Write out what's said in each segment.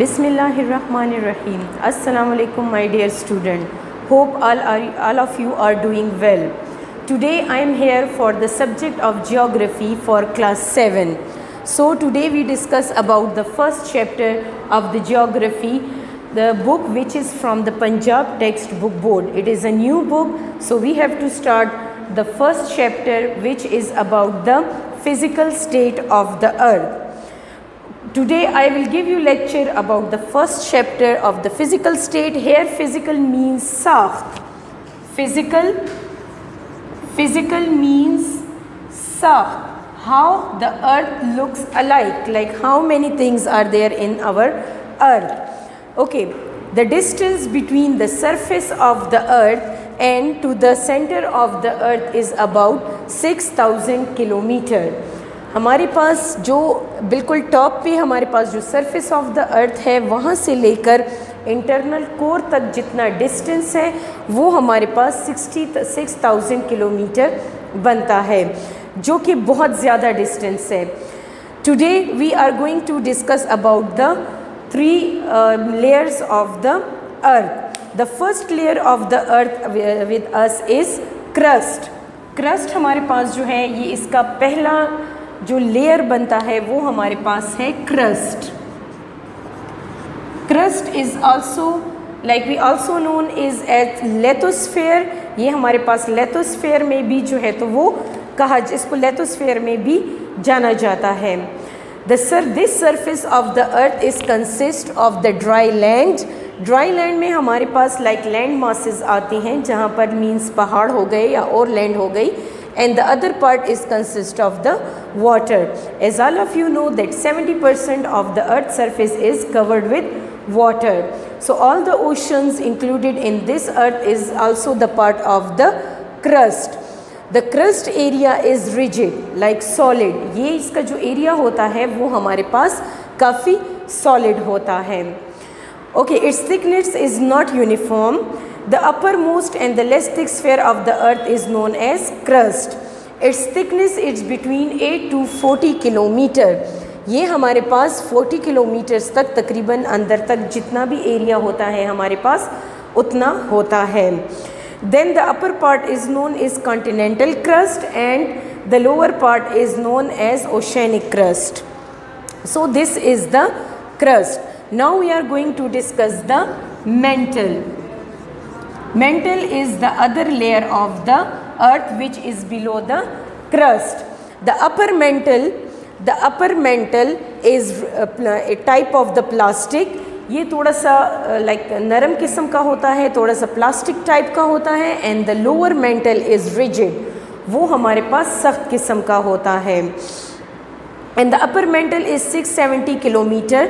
Bismillahirrahmanirrahim. Assalamu alaikum my dear student. Hope all of you are doing well. Today I am here for the subject of geography for class 7. So today we discuss about the first chapter of the geography, the book which is from the Punjab textbook board. It is a new book, so we have to start the first chapter which is about the physical state of the earth. Today I will give you lecture about the first chapter of the physical state. Here physical means sakht. Physical means sakht. How the earth looks alike, like how many things are there in our earth. Okay, the distance between the surface of the earth and to the center of the earth is about 6,000 kilometer. हमारे पास जो बिल्कुल top पे हमारे पास जो surface of the अर्थ है वहाँ से लेकर इंटरनल कोर तक जितना डिस्टेंस है वो हमारे पास 66,000 किलोमीटर बनता है, जो कि बहुत ज़्यादा डिस्टेंस है. Today we are going to discuss about the 3 layers of the earth. The first layer of the earth with us is crust. Crust हमारे पास जो है ये इसका पहला जो लेयर बनता है वो हमारे पास है crust. Crust is also like we also known is as lithosphere. ये हमारे पास लेथोस्फेयर में भी जो है तो वो कहा, इसको लेथोस्फेयर में भी जाना जाता है. This surface of the earth is consist of the dry land. Dry land में हमारे पास लाइक लैंड मासेस आती हैं जहाँ पर मीन्स पहाड़ हो गए या और लैंड हो गई, and the other part is consist of the water. As all of you know that 70% of the earth's surface is covered with water. So all the oceans included in this earth is also the part of the crust. The crust area is rigid like solid. ये इसका जो area होता है वो हमारे पास काफ़ी solid होता है. Okay, its thickness is not uniform. The uppermost and the less thick sphere of the earth is known as crust. Its thickness is between 8 to 40 kilometer. ये हमारे पास 40 किलोमीटर्स तक तकरीबन अंदर तक जितना भी एरिया होता है हमारे पास उतना होता है. Then the upper part is known as continental crust and the lower part is known as oceanic crust. So this is the crust. Now we are going to discuss the mantle. Mantle is the other layer of the earth which is below the crust. The upper mantle is a type of the plastic. ये थोड़ा सा like नरम किस्म का होता है, थोड़ा सा प्लास्टिक टाइप का होता है. and the lower mantle is rigid. वो हमारे पास सख्त किस्म का होता है. and the upper mantle is 670 kilometer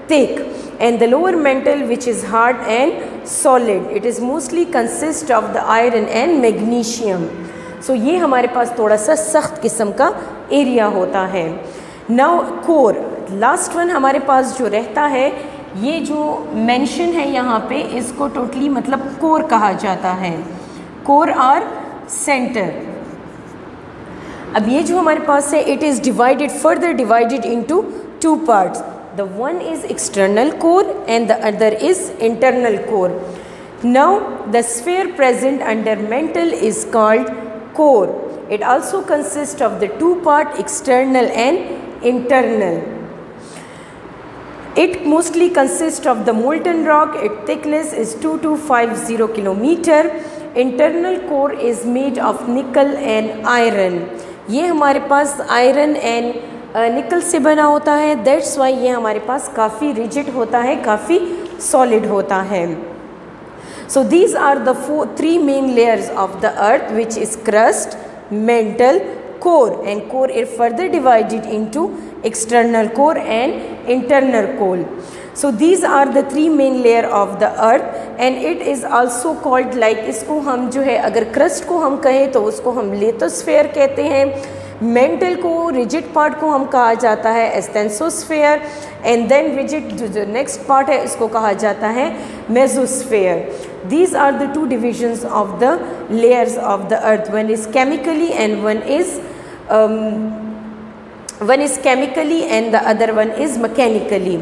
thick. And the lower mantle which is hard and solid. It is mostly consist of the iron and magnesium. So ये हमारे पास थोड़ा सा सख्त किस्म का एरिया होता है. Now core, लास्ट वन हमारे पास जो रहता है, ये जो मेंशन है यहाँ पे इसको टोटली मतलब कोर कहा जाता है. कोर और सेंटर. अब ये जो हमारे पास है it is divided further divided into 2 parts. The one is external core and the other is internal core. Now the sphere present under mantle is called core. It also consists of the 2 part external and internal. It mostly consists of the molten rock. Its thickness is 2250 kilometer. Internal core is made of nickel and iron. ये हमारे पास iron and निकल से बना होता है. That's why ये हमारे पास काफ़ी रिजिड होता है, काफ़ी सॉलिड होता है. So these are the 3 main layers of the earth which is crust, mantle, core. And core is further divided into external core and internal core. So these are the 3 main layer of the earth and it is also called like, इसको हम जो है अगर crust को हम कहें तो उसको हम लेथोस्फेयर कहते हैं. मेंटल को, रिजिड पार्ट को हम कहा जाता है एस्थेनोस्फेयर. एंड देन रिजिड जो नेक्स्ट पार्ट है इसको कहा जाता है mesosphere. These are the 2 divisions of the layers of the earth. One is chemically and one is chemically and the other one is mechanically.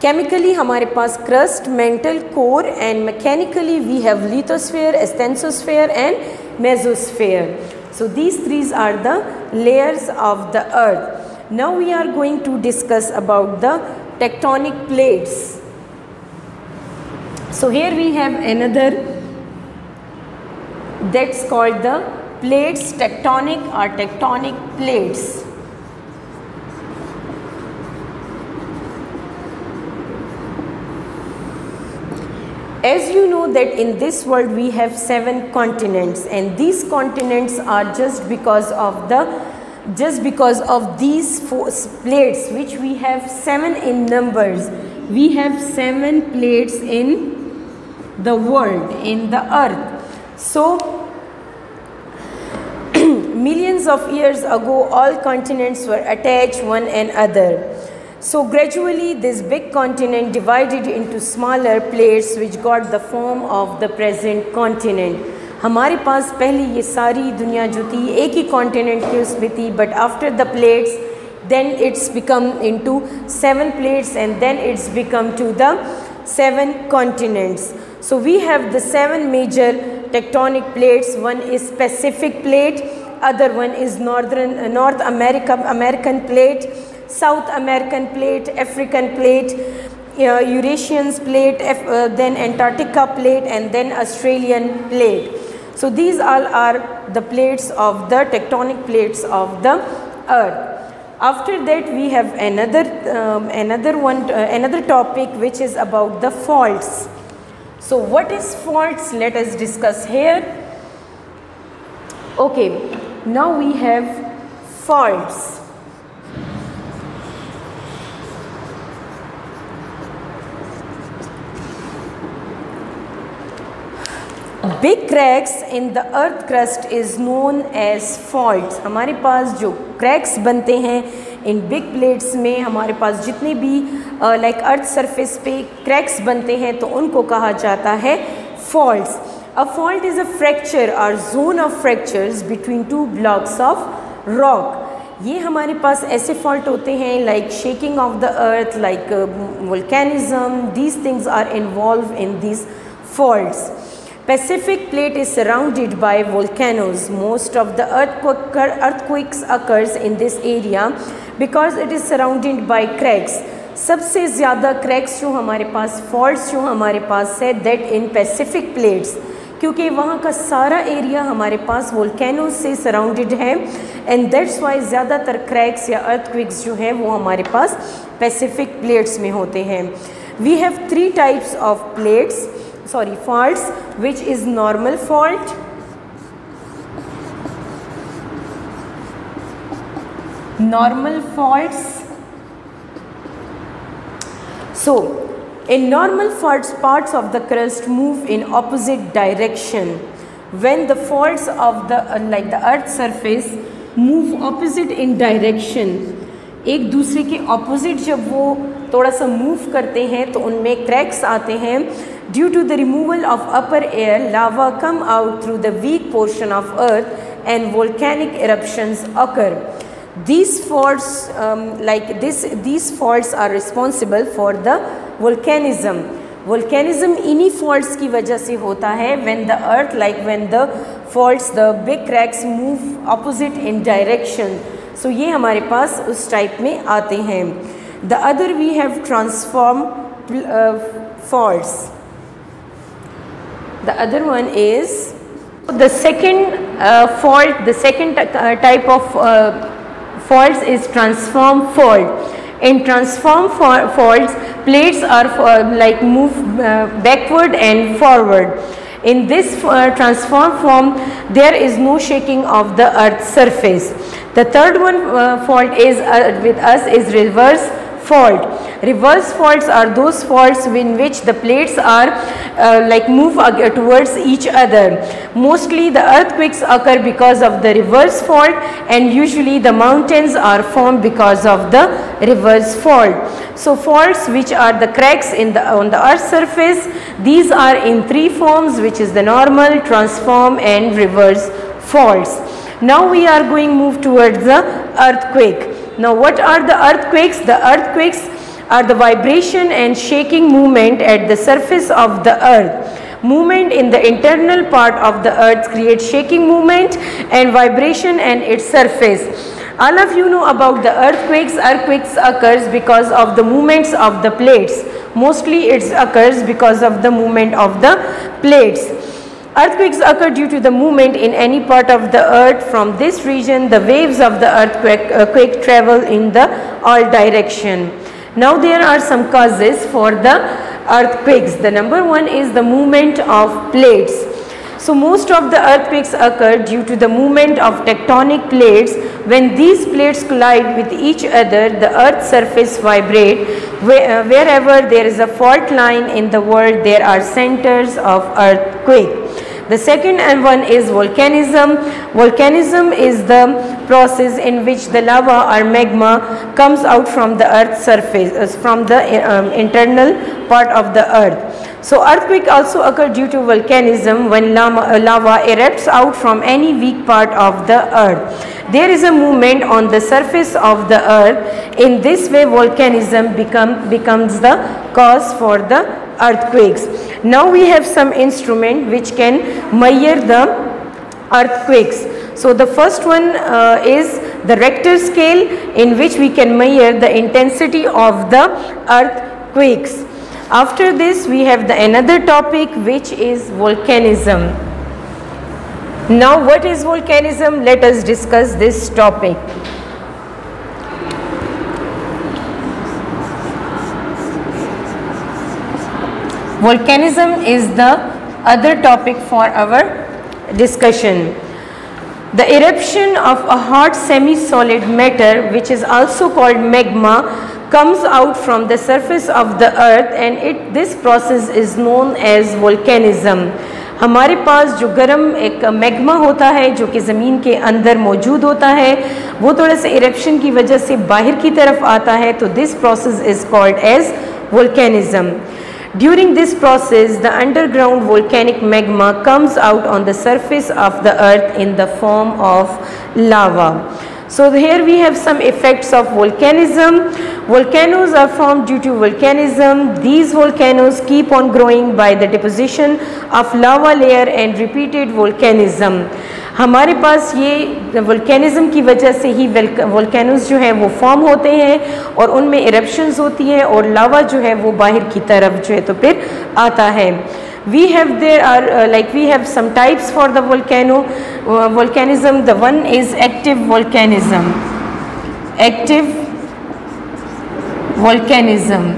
Chemically हमारे पास crust, mantle, core and mechanically we have lithosphere, asthenosphere and mesosphere. So these three are the layers of the earth. Now we are going to discuss about the tectonic plates. So here we have another that's called the plates, tectonic or tectonic plates. As you know that in this world we have 7 continents, and these continents are just because of these 4 plates, which we have 7 in numbers. We have 7 plates in the world, in the earth. So millions of years ago all continents were attached one another. So gradually this big continent divided into smaller plates which got the form of the present continent. हमारे पास पहले ये सारी दुनिया जो थी एक ही continent की उसमें थी, but after the plates then it's become into 7 plates and then it's become to the 7 continents. So we have the 7 major tectonic plates. One is Pacific plate, other one is North American plate, South American plate, African plate, Eurasian plate, then Antarctica plate and then Australian plate. So these all are the plates of the tectonic plates of the earth. After that we have another topic which is about the faults. So what is faults? Let us discuss here. Okay, now we have faults. Big cracks in the earth crust is known as faults. हमारे पास जो cracks बनते हैं इन big plates में, हमारे पास जितने भी like earth surface पे cracks बनते हैं तो उनको कहा जाता है faults. A fault is a fracture or zone of fractures between 2 blocks of rock. ये हमारे पास ऐसे fault होते हैं like shaking of the earth, like volcanism. These things are involved in these faults. Pacific plate is surrounded by volcanoes. Most of the earthquakes occurs in this area because it is surrounded by cracks. सबसे ज़्यादा cracks जो हमारे पास, faults जो हमारे पास है, that in Pacific plates, क्योंकि वहाँ का सारा एरिया हमारे पास volcanoes से surrounded है, and that's why ज़्यादातर cracks या earthquakes जो हैं वो हमारे पास Pacific plates में होते हैं. We have 3 types of faults, which is normal fault, normal faults. So in normal faults, parts of the crust move in opposite direction. When the faults of the like the earth surface move opposite in direction, एक दूसरे के opposite जब वो थोड़ा सा move करते हैं तो उनमें cracks आते हैं. Due to the removal of upper air, lava come out through the weak portion of earth and volcanic eruptions occur. These faults these faults are responsible for the volcanism. Volcanism इन्हीं faults की वजह से होता है. When the earth, when the faults, the big cracks move opposite in direction. So ये हमारे पास उस type में आते हैं. The other we have transform faults. The other one is the second fault. The second type of faults is transform fault. In transform faults, plates are move backward and forward. In this transform form, there is no shaking of the earth's surface. The third one fault is with us is reverse fault. Reverse faults are those faults in which the plates are move towards each other. Mostly the earthquakes occur because of the reverse fault, and usually the mountains are formed because of the reverse fault. So faults which are the cracks on the earth's surface, these are in 3 forms, which is the normal, transform and reverse faults. Now we are going move towards the earthquake. Now what are the earthquakes? The earthquakes are the vibration and shaking movement at the surface of the earth. Movement in the internal part of the earth creates shaking movement and vibration and its surface. All of you know about the earthquakes. Earthquakes occurs because of the movements of the plates. Mostly it occurs because of the movement of the plates. Earthquakes occur due to the movement in any part of the earth. From this region, the waves of the earthquake travel in the all direction. Now there are some causes for the earthquakes. The number one is the movement of plates. So most of the earthquakes occur due to the movement of tectonic plates. When these plates collide with each other, the earth's surface vibrates. Wherever there is a fault line in the world, there are centers of earthquake. The second one is volcanism. Volcanism is the process in which the lava or magma comes out from the earth's surface, from the internal part of the earth. So earthquake also occur due to volcanism when lava erupts out from any weak part of the earth. There is a movement on the surface of the earth. In this way, volcanism becomes the cause for the earthquakes. Now we have some instrument which can measure the earthquakes. So the first one is the Richter scale, in which we can measure the intensity of the earthquakes. After this we have another topic, which is volcanism. Now what is volcanism? Let us discuss this topic. Volcanism is the other topic for our discussion. The eruption of a hot semi-solid matter, which is also called magma, comes out from the surface of the earth, and this process is known as volcanism. हमारे पास जो गर्म एक magma होता है जो कि ज़मीन के अंदर मौजूद होता है, वो थोड़ा सा इरप्शन की वजह से बाहर की तरफ आता है, तो this process is called as volcanism. During this process, the underground volcanic magma comes out on the surface of the earth in the form of lava. So here we have some effects of volcanism. Volcanoes are formed due to volcanism. These volcanoes keep on growing by the deposition of lava layer and repeated volcanism. हमारे पास ये volcanism की वजह से ही volcanoes जो है वो form होते हैं और उनमें इरप्शंस होती है और लावा जो है वो बाहर की तरफ जो है तो फिर आता है. We have some types for the volcanism. The one is active volcanism. Active volcanism.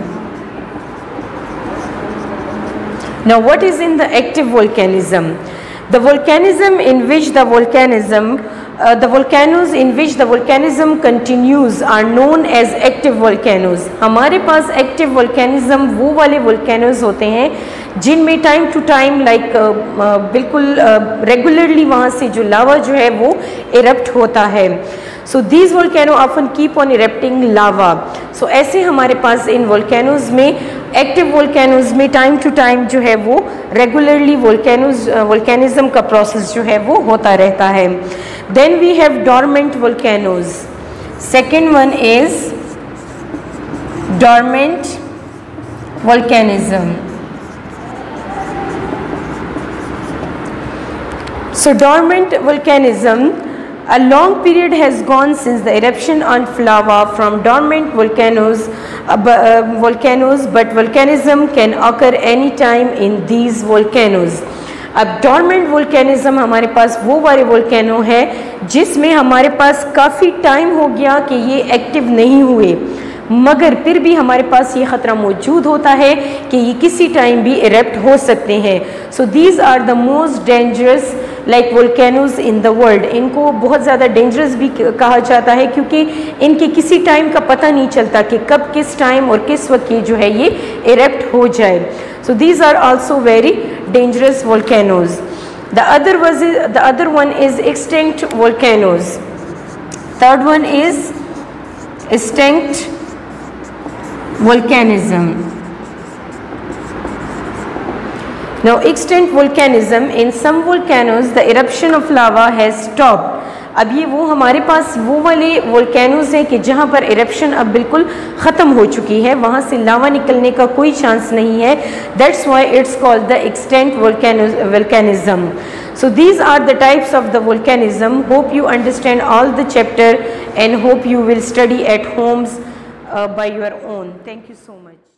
Now what is in the active volcanism? The volcanism in which the volcanoes in which the volcanism continues are known as active volcanoes. हमारे पास active volcanism वो वाले volcanoes होते हैं जिनमें time to time बिल्कुल regularly वहाँ से जो लावा जो है वो इरप्ट होता है. So these volcanoes often keep on erupting lava. So ऐसे हमारे पास इन volcanoes में एक्टिव volcanoes में टाइम टू टाइम जो है वो रेगुलरली volcanism का प्रोसेस जो है वो होता रहता है. Then we have dormant volcanoes. Second one is dormant volcanism. So dormant volcanism, a long period has gone since the eruption of lava from dormant volcanoes, but volcanism can occur any time in these volcanoes. अब dormant volcanism हमारे पास वो वाले volcano है जिसमें हमारे पास काफ़ी time हो गया कि ये एक्टिव नहीं हुए, मगर फिर भी हमारे पास ये ख़तरा मौजूद होता है कि ये किसी टाइम भी इरप्ट हो सकते हैं. So these are the most dangerous volcanoes in the world. इनको बहुत ज़्यादा डेंजरस भी कहा जाता है क्योंकि इनके किसी टाइम का पता नहीं चलता कि कब किस टाइम और किस वक्त जो है ये इरप्ट हो जाए. So these are also very dangerous volcanoes. The other one is extinct volcanoes. Third one is extinct volcanism. Now extinct volcanism, in some volcanoes the eruption of lava has stopped, अब ये वो हमारे पास वो वाले वोल्केनोज़ हैं कि जहाँ पर इरप्शन अब बिल्कुल ख़त्म हो चुकी है, वहाँ से लावा निकलने का कोई चांस नहीं है. That's why it's called the extent volcanism. So these are the types of the volcanism. Hope you understand all the chapter and hope you will study at homes by your own. Thank you so much.